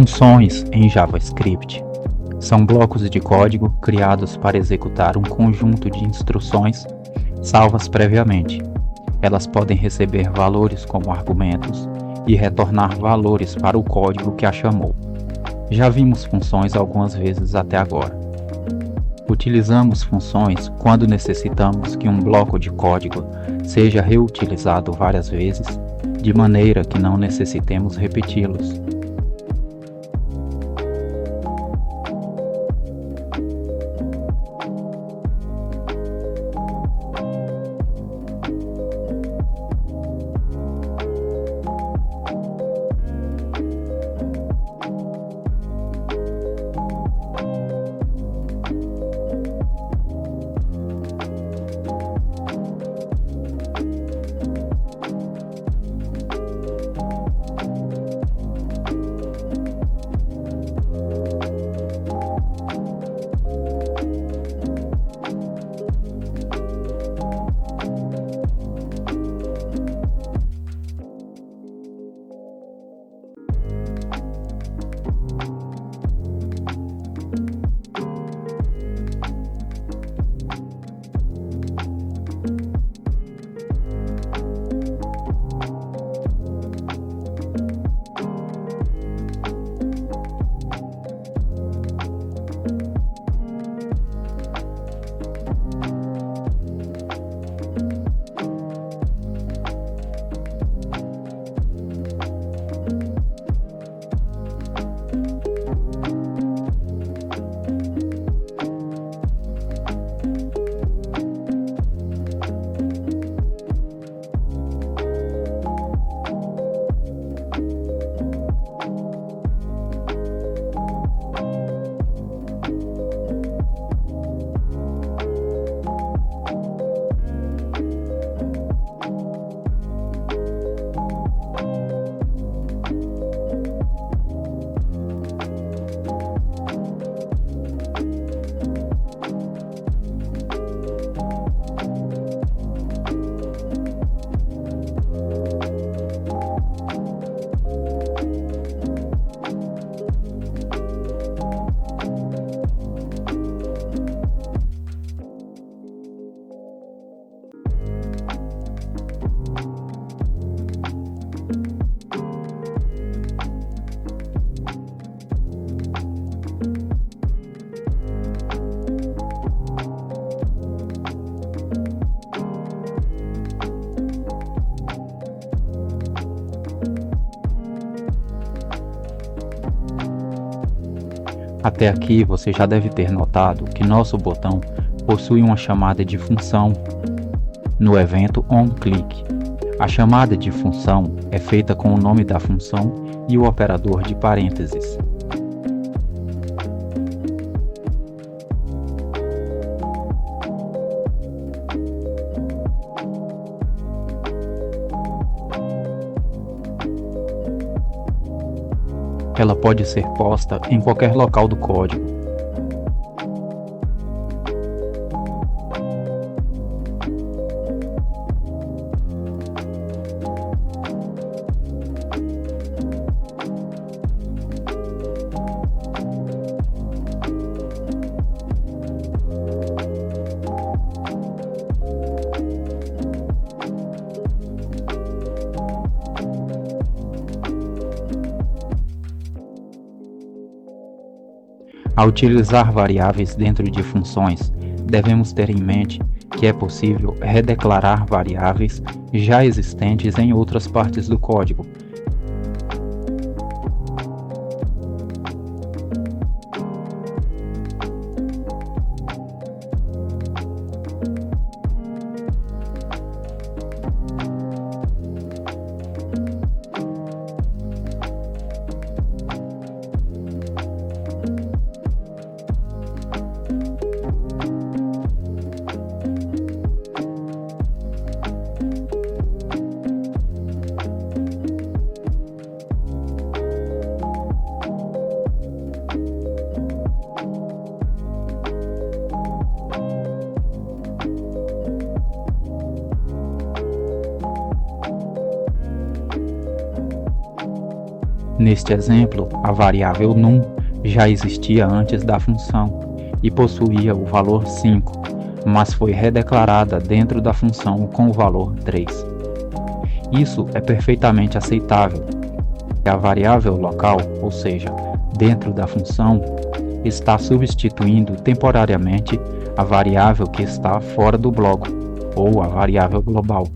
Funções em JavaScript são blocos de código criados para executar um conjunto de instruções salvas previamente. Elas podem receber valores como argumentos e retornar valores para o código que a chamou. Já vimos funções algumas vezes até agora. Utilizamos funções quando necessitamos que um bloco de código seja reutilizado várias vezes, de maneira que não necessitemos repeti-los. Até aqui você já deve ter notado que nosso botão possui uma chamada de função no evento onClick. A chamada de função é feita com o nome da função e o operador de parênteses. Ela pode ser posta em qualquer local do código. Ao utilizar variáveis dentro de funções, devemos ter em mente que é possível redeclarar variáveis já existentes em outras partes do código. Neste exemplo, a variável num já existia antes da função e possuía o valor 5, mas foi redeclarada dentro da função com o valor 3. Isso é perfeitamente aceitável. A variável local, ou seja, dentro da função, está substituindo temporariamente a variável que está fora do bloco, ou a variável global.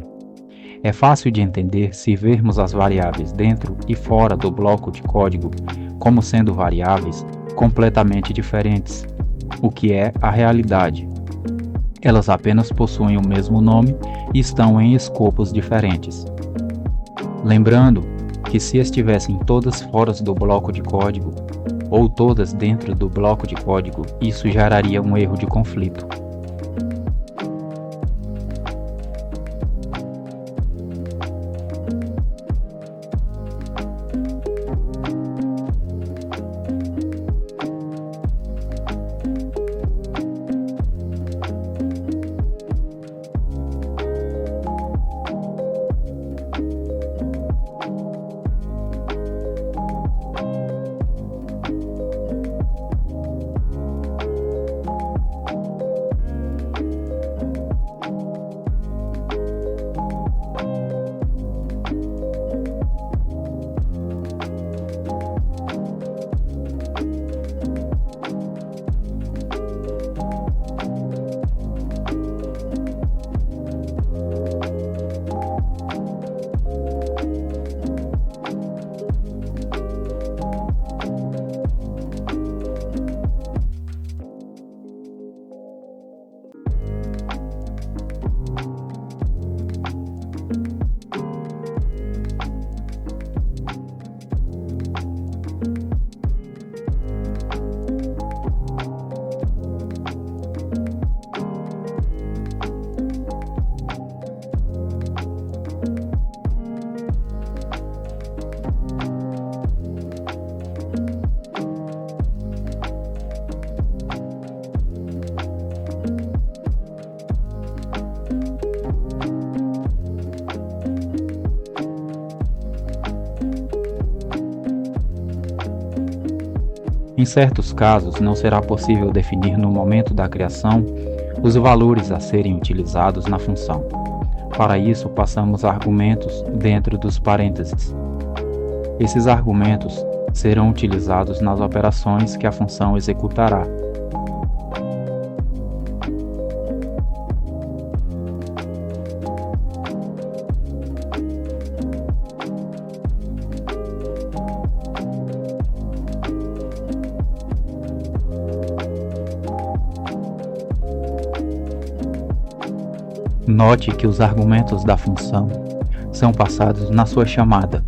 É fácil de entender se vermos as variáveis dentro e fora do bloco de código como sendo variáveis completamente diferentes, o que é a realidade. Elas apenas possuem o mesmo nome e estão em escopos diferentes. Lembrando que se estivessem todas fora do bloco de código, ou todas dentro do bloco de código, isso geraria um erro de conflito. Em certos casos, não será possível definir no momento da criação os valores a serem utilizados na função. Para isso, passamos argumentos dentro dos parênteses. Esses argumentos serão utilizados nas operações que a função executará. Note que os argumentos da função são passados na sua chamada.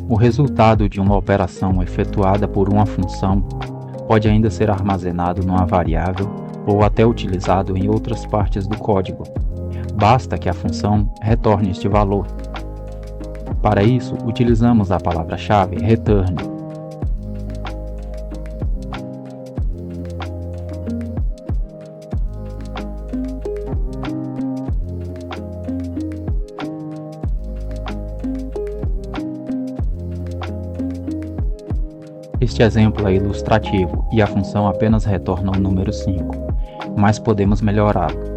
O resultado de uma operação efetuada por uma função pode ainda ser armazenado numa variável ou até utilizado em outras partes do código. Basta que a função retorne este valor. Para isso, utilizamos a palavra-chave return. Este exemplo é ilustrativo e a função apenas retorna o número 5, mas podemos melhorá-lo.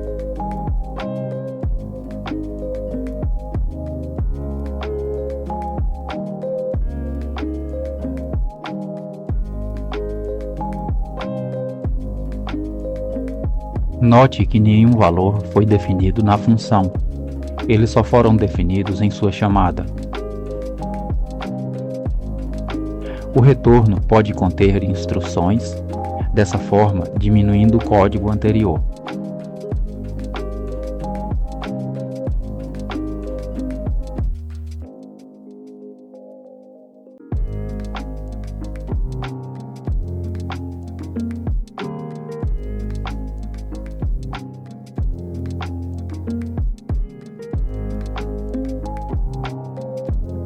Note que nenhum valor foi definido na função. Eles só foram definidos em sua chamada. O retorno pode conter instruções, dessa forma diminuindo o código anterior.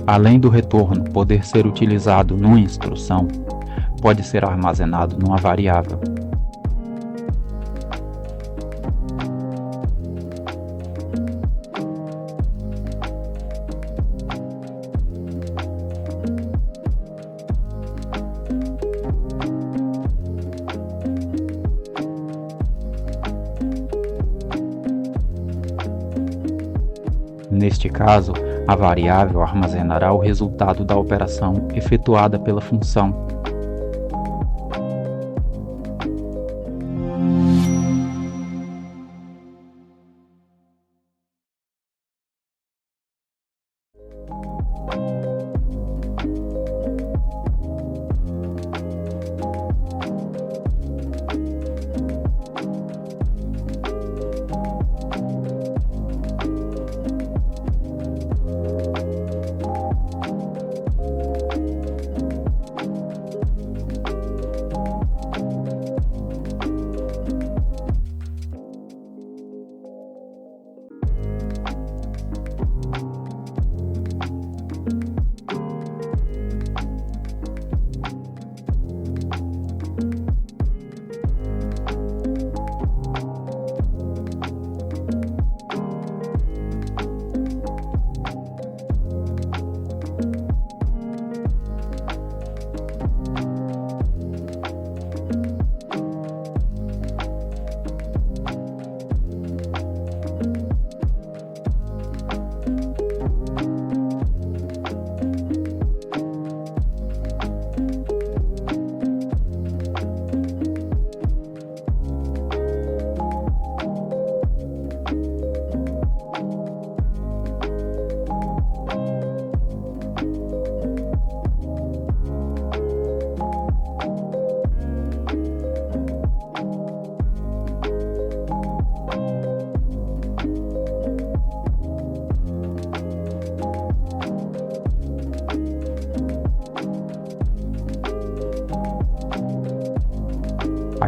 Além do retorno poder ser utilizado numa instrução, pode ser armazenado numa variável. Neste caso, a variável armazenará o resultado da operação efetuada pela função.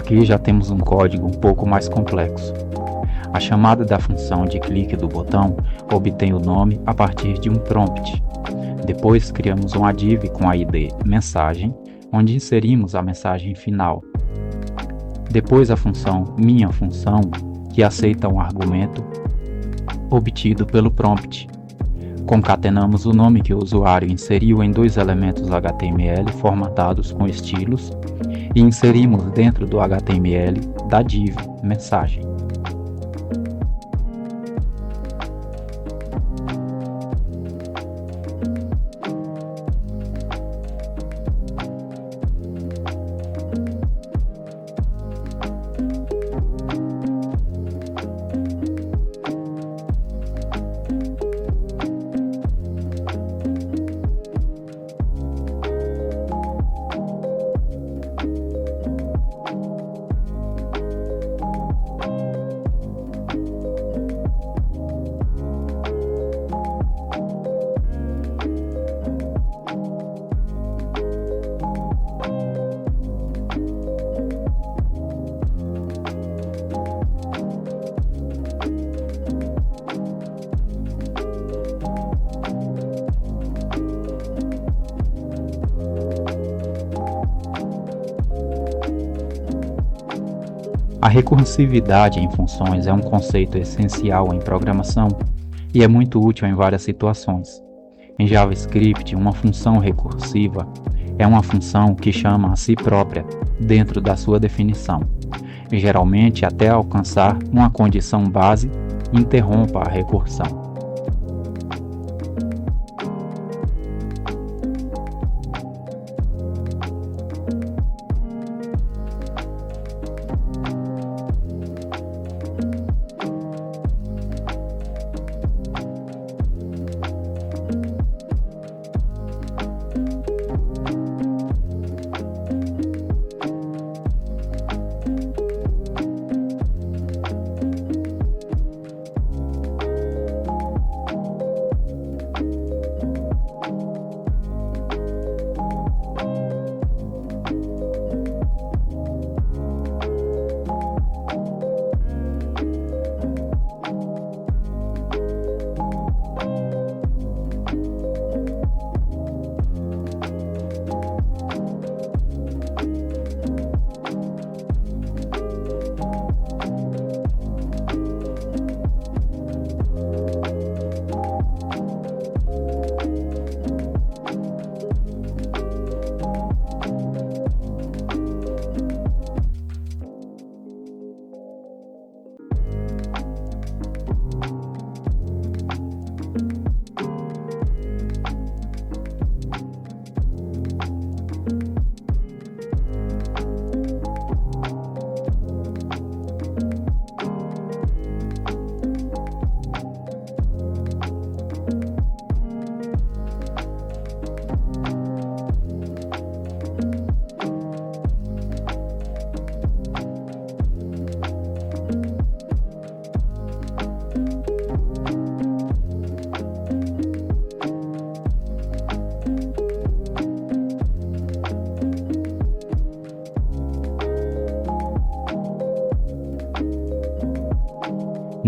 Aqui já temos um código um pouco mais complexo. A chamada da função de clique do botão obtém o nome a partir de um prompt. Depois criamos uma div com a id mensagem, onde inserimos a mensagem final. Depois a função minhaFunção, que aceita um argumento obtido pelo prompt. Concatenamos o nome que o usuário inseriu em dois elementos HTML formatados com estilos e inserimos dentro do HTML da div mensagem. A recursividade em funções é um conceito essencial em programação e é muito útil em várias situações. Em JavaScript, uma função recursiva é uma função que chama a si própria dentro da sua definição, e geralmente até alcançar uma condição base interrompa a recursão.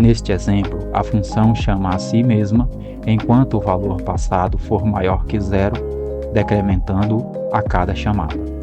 Neste exemplo, a função chama a si mesma enquanto o valor passado for maior que zero, decrementando a cada chamada.